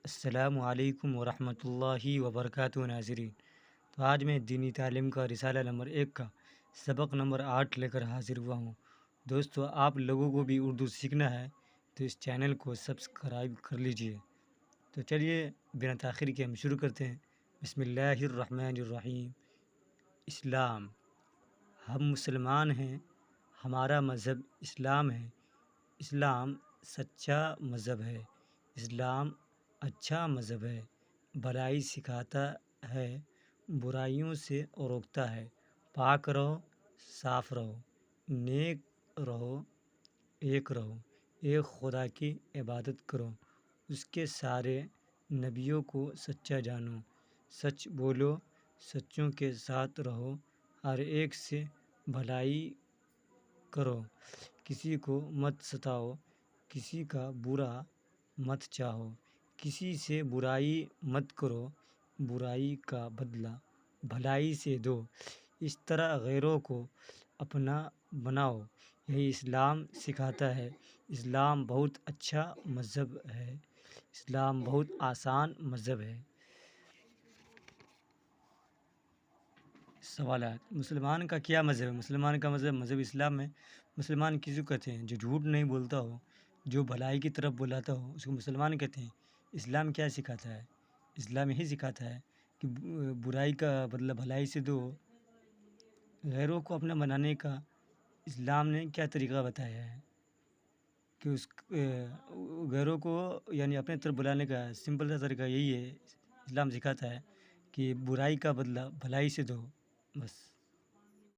السلام علیکم ورحمۃ اللہ وبرکاتہ ناظرین۔ تو آج میں دینی تعلیم کا رسالہ نمبر 1 کا سبق نمبر 8 لے کر حاضر ہوا ہوں۔ دوستو، آپ لوگوں کو بھی اردو سیکھنا ہے تو اس چینل کو سبسکرائب کر لیجئے۔ تو چلیے بنا تاخیر کے ہم شروع کرتے ہیں۔ بسم اللہ الرحمن الرحیم۔ اسلام، ہم مسلمان ہیں، ہمارا مذہب اسلام ہے۔ اسلام سچا مذہب ہے۔ اسلام اچھا مذہب ہے۔ بھلائی سکھاتا ہے، برائیوں سے روکتا ہے۔ پاک رہو، صاف رہو، نیک رہو، ایک رہو، ایک خدا کی عبادت کرو، اس کے سارے نبیوں کو سچا جانو، سچ بولو، سچوں کے ساتھ رہو، ہر ایک سے بھلائی کرو، کسی کو مت ستاؤ، کسی کا برا مت چاہو، کسی سے برائی مت کرو، برائی کا بدلہ بھلائی سے دو، اس طرح غیروں کو اپنا بناؤ، یہی اسلام سکھاتا ہے۔ اسلام بہت اچھا مذہب ہے۔ اسلام بہت آسان مذہب ہے۔ سوالات: مسلمان کا کیا مذہب ہے؟ مسلمان کا مذہب اسلام ہے۔ مسلمان کسی کو کہتے ہیں؟ جو جھوٹ نہیں بولتا ہو، جو بھلائی کی طرف بلاتا ہو، اس کو مسلمان کہتے ہیں۔ اسلام کیا سکھاتا ہے؟ اسلام یہی سکھاتا ہے کہ برائی کا بدلہ بھلائی سے دو، غیروں کو اپنا بنانے کا اسلام نے کیا طریقہ بتایا ہے کہ اس غیروں کو یعنی اپنے طرف بلانے کا سمپل سا طریقہ یہی ہے۔ اسلام سکھاتا ہے کہ برائی کا بدلہ بھلائی سے دو، بس۔